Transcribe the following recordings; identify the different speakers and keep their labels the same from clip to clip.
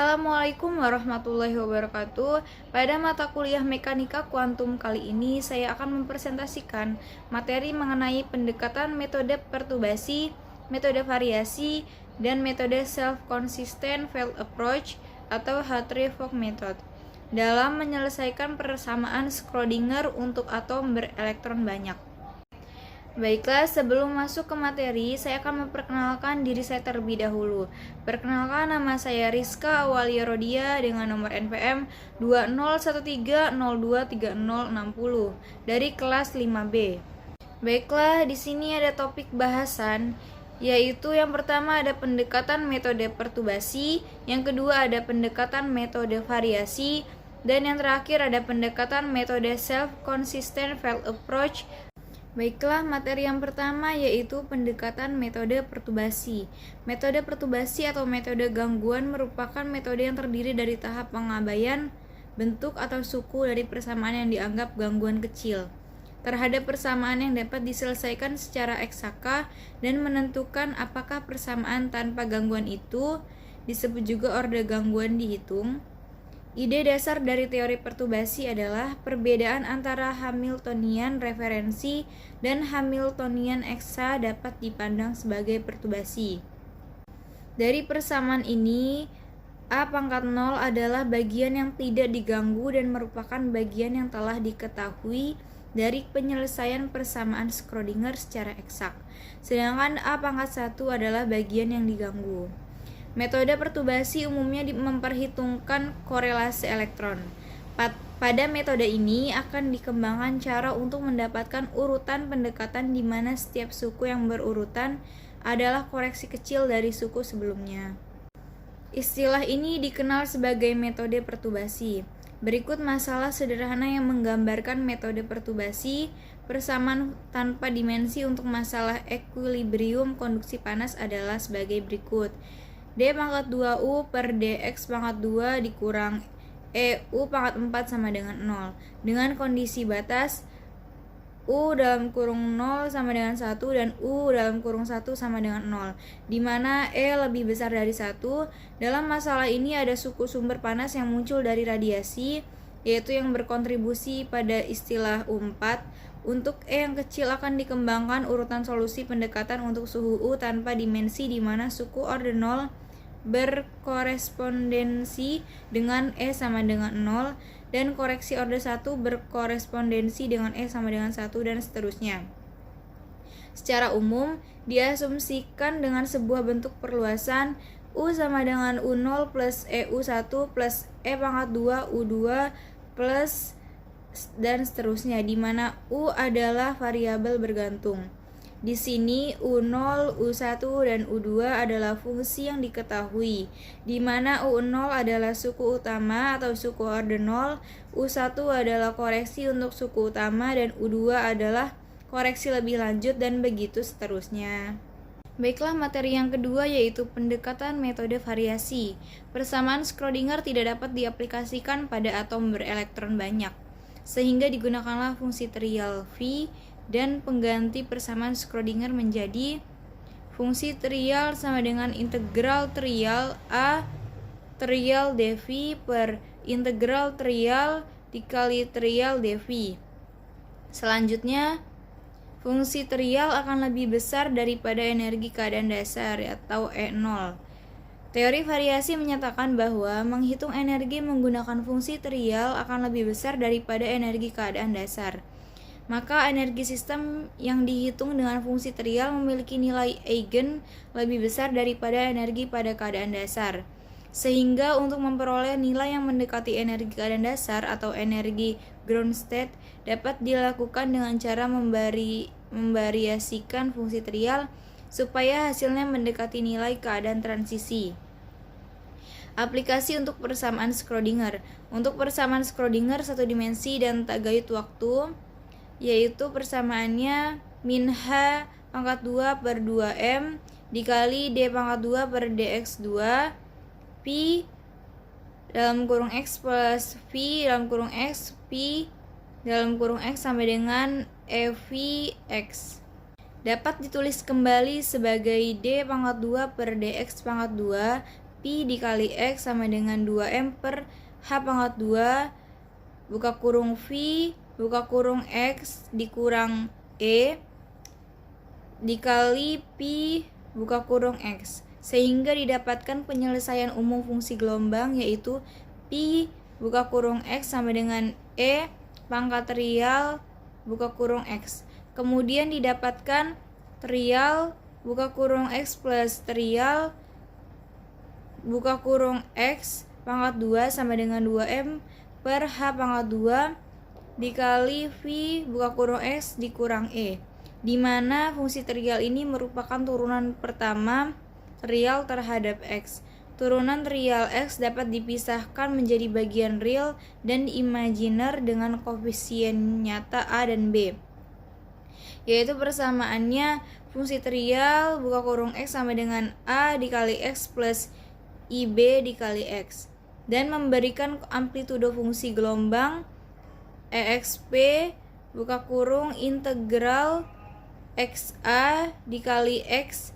Speaker 1: Assalamualaikum warahmatullahi wabarakatuh. Pada mata kuliah Mekanika Kuantum kali ini, saya akan mempresentasikan materi mengenai pendekatan metode perturbasi, metode variasi, dan metode self-consistent field approach atau Hartree-Fock method dalam menyelesaikan persamaan Schrödinger untuk atom berelektron banyak. Baiklah, sebelum masuk ke materi, saya akan memperkenalkan diri saya terlebih dahulu. Perkenalkan, nama saya Rizka Awalia Rodia dengan nomor NPM 2013023060 dari kelas 5B. Baiklah, di sini ada topik bahasan, yaitu yang pertama ada pendekatan metode perturbasi, yang kedua ada pendekatan metode variasi, dan yang terakhir ada pendekatan metode self-consistent field approach. Baiklah, materi yang pertama yaitu pendekatan metode perturbasi. Metode perturbasi atau metode gangguan merupakan metode yang terdiri dari tahap pengabaian bentuk atau suku dari persamaan yang dianggap gangguan kecil terhadap persamaan yang dapat diselesaikan secara eksaka dan menentukan apakah persamaan tanpa gangguan itu disebut juga orde gangguan dihitung. Ide dasar dari teori perturbasi adalah perbedaan antara Hamiltonian referensi dan Hamiltonian eksa dapat dipandang sebagai perturbasi. Dari persamaan ini, A pangkat 0 adalah bagian yang tidak diganggu dan merupakan bagian yang telah diketahui dari penyelesaian persamaan Schrödinger secara eksak. Sedangkan A pangkat 1 adalah bagian yang diganggu. Metode perturbasi umumnya memperhitungkan korelasi elektron. Pada metode ini akan dikembangkan cara untuk mendapatkan urutan pendekatan di mana setiap suku yang berurutan adalah koreksi kecil dari suku sebelumnya. Istilah ini dikenal sebagai metode perturbasi. Berikut masalah sederhana yang menggambarkan metode perturbasi. Persamaan tanpa dimensi untuk masalah ekuilibrium konduksi panas adalah sebagai berikut. D pangkat 2U per dx pangkat 2 dikurang EU pangkat 4 sama dengan 0 dengan kondisi batas U dalam kurung 0 sama dengan 1 dan U dalam kurung 1 sama dengan 0 di mana E lebih besar dari 1. Dalam masalah ini ada suku sumber panas yang muncul dari radiasi, yaitu yang berkontribusi pada istilah U4. Untuk E yang kecil akan dikembangkan urutan solusi pendekatan untuk suhu U tanpa dimensi di mana suku orde 0 berkorespondensi dengan E sama dengan 0 dan koreksi orde 1 berkorespondensi dengan E sama dengan 1 dan seterusnya. Secara umum, diasumsikan dengan sebuah bentuk perluasan U sama dengan U0 plus EU1 plus E pangkat 2 U2 plus dan seterusnya, di mana U adalah variabel bergantung. Di sini U0, U1, dan U2 adalah fungsi yang diketahui, di mana U0 adalah suku utama atau suku orde 0, U1 adalah koreksi untuk suku utama, dan U2 adalah koreksi lebih lanjut, dan begitu seterusnya. Baiklah, materi yang kedua yaitu pendekatan metode variasi. Persamaan Schrödinger tidak dapat diaplikasikan pada atom berelektron banyak, sehingga digunakanlah fungsi trial V dan pengganti persamaan Schrödinger menjadi fungsi trial sama dengan integral trial A trial dV per integral trial dikali trial dV. Selanjutnya, fungsi trial akan lebih besar daripada energi keadaan dasar atau E0. Teori variasi menyatakan bahwa menghitung energi menggunakan fungsi trial akan lebih besar daripada energi keadaan dasar. Maka energi sistem yang dihitung dengan fungsi trial memiliki nilai eigen lebih besar daripada energi pada keadaan dasar. Sehingga untuk memperoleh nilai yang mendekati energi keadaan dasar atau energi ground state dapat dilakukan dengan cara memvariasikan fungsi trial supaya hasilnya mendekati nilai keadaan transisi. Aplikasi untuk persamaan Schrödinger. Untuk persamaan Schrödinger satu dimensi dan tak gayut waktu, yaitu persamaannya min H pangkat 2 per 2M dikali D pangkat 2 per dx2 Pi dalam kurung X plus V dalam kurung X Pi dalam kurung X sampai dengan EVX. Dapat ditulis kembali sebagai D pangkat 2 per dx pangkat 2 Pi Pi dikali X sama dengan 2M per H pangkat 2 buka kurung V buka kurung X dikurang E dikali Pi buka kurung X, sehingga didapatkan penyelesaian umum fungsi gelombang yaitu Pi buka kurung X sama dengan E pangkat real buka kurung X. Kemudian didapatkan trial buka kurung X plus trial buka kurung X pangkat 2 sama dengan 2M per H pangkat 2 dikali V buka kurung X dikurang E, di mana fungsi trial ini merupakan turunan pertama trial terhadap X. Turunan trial X dapat dipisahkan menjadi bagian real dan imajiner dengan koefisien nyata A dan B, yaitu persamaannya fungsi trial buka kurung X sama dengan A dikali X plus IB dikali X, dan memberikan amplitudo fungsi gelombang EXP buka kurung integral XA dikali X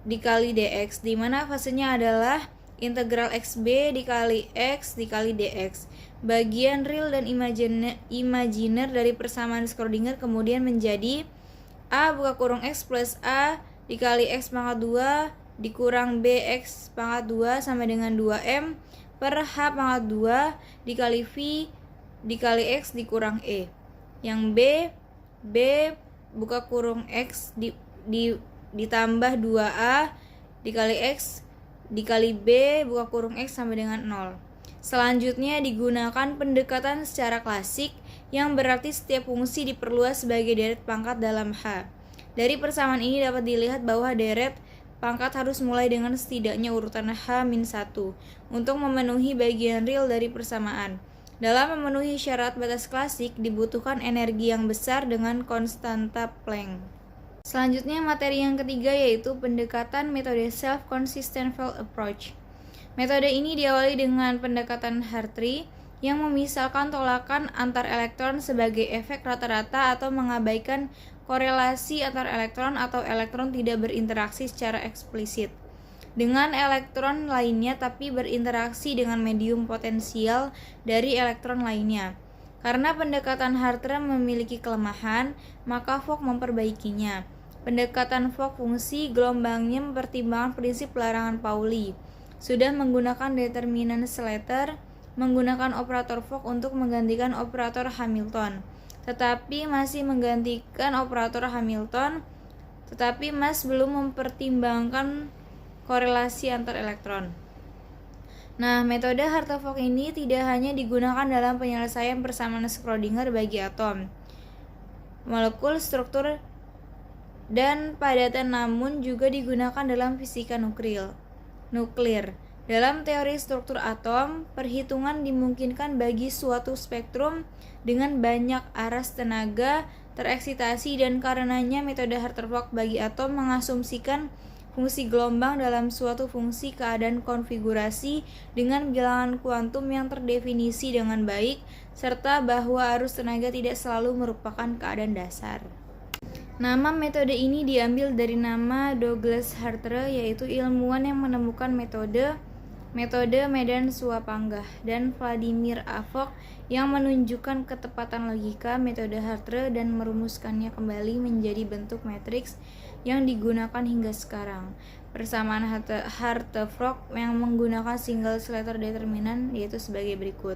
Speaker 1: dikali dx, di mana fasenya adalah integral xb dikali x dikali dx. Bagian real dan imajiner dari persamaan Schrödinger kemudian menjadi a buka kurung x plus a dikali x pangkat 2 dikurang bx pangkat 2 sama dengan 2m per h pangkat 2 dikali v dikali x dikurang e. Yang b buka kurung x ditambah 2A dikali X dikali B buka kurung X sama dengan 0. Selanjutnya digunakan pendekatan secara klasik yang berarti setiap fungsi diperluas sebagai deret pangkat dalam H. Dari persamaan ini dapat dilihat bahwa deret pangkat harus mulai dengan setidaknya urutan H-1 untuk memenuhi bagian real dari persamaan. Dalam memenuhi syarat batas klasik dibutuhkan energi yang besar dengan konstanta Planck. Selanjutnya materi yang ketiga yaitu pendekatan metode self-consistent field approach. Metode ini diawali dengan pendekatan Hartree yang memisalkan tolakan antar elektron sebagai efek rata-rata atau mengabaikan korelasi antar elektron atau elektron tidak berinteraksi secara eksplisit dengan elektron lainnya tapi berinteraksi dengan medium potensial dari elektron lainnya. Karena pendekatan Hartree memiliki kelemahan, maka Fock memperbaikinya. Pendekatan Fock fungsi gelombangnya mempertimbangkan prinsip larangan Pauli. Sudah menggunakan determinan Slater, menggunakan operator Fock untuk menggantikan operator Hamilton, tetapi masih menggantikan operator Hamilton, tetapi Mas belum mempertimbangkan korelasi antar elektron. Nah, metode Hartree-Fock ini tidak hanya digunakan dalam penyelesaian persamaan Schrödinger bagi atom, molekul, struktur, dan padatan, namun juga digunakan dalam fisika nuklir. Dalam teori struktur atom, perhitungan dimungkinkan bagi suatu spektrum dengan banyak aras tenaga tereksitasi, dan karenanya metode Hartree-Fock bagi atom mengasumsikan fungsi gelombang dalam suatu fungsi keadaan konfigurasi dengan bilangan kuantum yang terdefinisi dengan baik, serta bahwa arus tenaga tidak selalu merupakan keadaan dasar. Nama metode ini diambil dari nama Douglas Hartree, yaitu ilmuwan yang menemukan metode medan Swapanggah, dan Vladimir A. Fock yang menunjukkan ketepatan logika metode Hartree dan merumuskannya kembali menjadi bentuk matriks yang digunakan hingga sekarang. Persamaan Hartree-Fock yang menggunakan single Slater determinan yaitu sebagai berikut.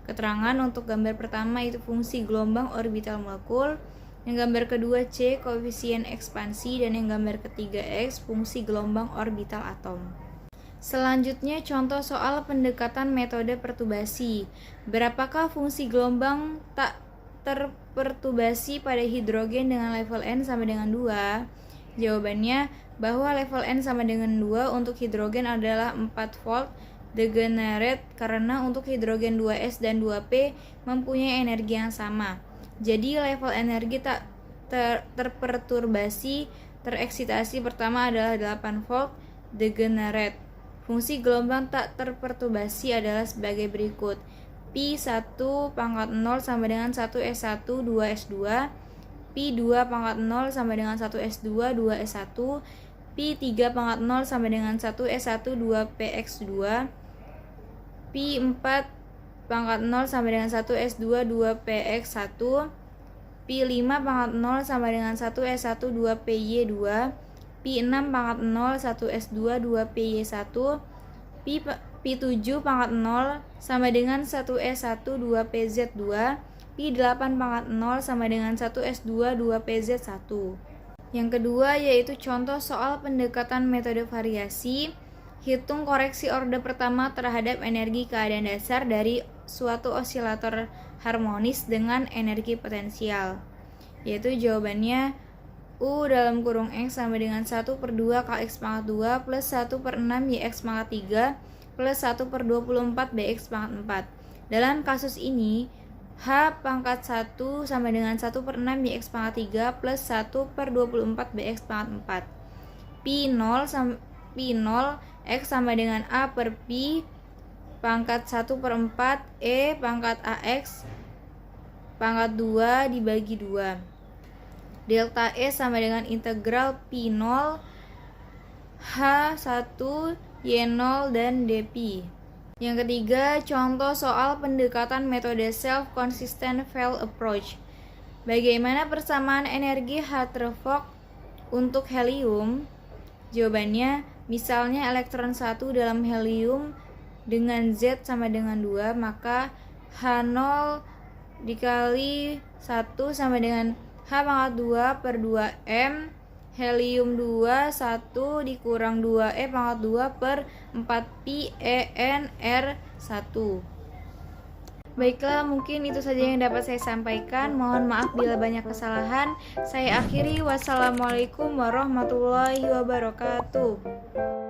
Speaker 1: Keterangan untuk gambar pertama itu fungsi gelombang orbital molekul, yang gambar kedua C koefisien ekspansi, dan yang gambar ketiga X fungsi gelombang orbital atom. Selanjutnya contoh soal pendekatan metode perturbasi. Berapakah fungsi gelombang tak terperturbasi pada hidrogen dengan level N sama dengan 2? Jawabannya bahwa level N sama dengan 2 untuk hidrogen adalah 4 volt degenerate karena untuk hidrogen 2s dan 2p mempunyai energi yang sama. Jadi level energi tak terperturbasi tereksitasi pertama adalah 8 volt degenerate. Fungsi gelombang tak terperturbasi adalah sebagai berikut. Pi 1 pangkat 0 sama dengan 1s1 2s2, Pi 2 pangkat 0 sama dengan 1s2 2s1, Pi 3 pangkat 0 sama dengan 1 S1 2PX2, Pi 4 pangkat 0 sama dengan 1 S2 2PX1, Pi 5 pangkat 0 sama dengan 1 S1 2PY2, Pi 6 pangkat 0 1 S2 2PY1, Pi 7 pangkat 0 sama dengan 1 S1 2PZ2, Pi 8 pangkat 0 sama dengan 1 S2 2PZ1. Yang kedua yaitu contoh soal pendekatan metode variasi. Hitung koreksi orde pertama terhadap energi keadaan dasar dari suatu osilator harmonis dengan energi potensial. Yaitu jawabannya U dalam kurung X sama dengan 1/2 kali X pangkat 2 plus 1/6 YX pangkat 3 plus 1/24 BX pangkat 4. Dalam kasus ini, H pangkat 1 sama dengan 1/6 YX pangkat 3 plus 1/24 BX pangkat 4. Pi 0 X sama dengan A per Pi pangkat 1/4 E pangkat AX pangkat 2 dibagi 2. Delta E sama dengan integral Pi 0 H1 Y0 dan dP. Yang ketiga, contoh soal pendekatan metode self-consistent Feld approach. Bagaimana persamaan energi Rutherford untuk helium? Jawabannya, misalnya elektron 1 dalam helium dengan Z sama dengan 2, maka H0 dikali 1 sama dengan H pangkat 2 per 2M helium 2 1 dikurang 2E pangkat 2 per 4Pi EnR 1. Baiklah, mungkin itu saja yang dapat saya sampaikan. Mohon maaf bila banyak kesalahan. Saya akhiri. Wassalamualaikum warahmatullahi wabarakatuh.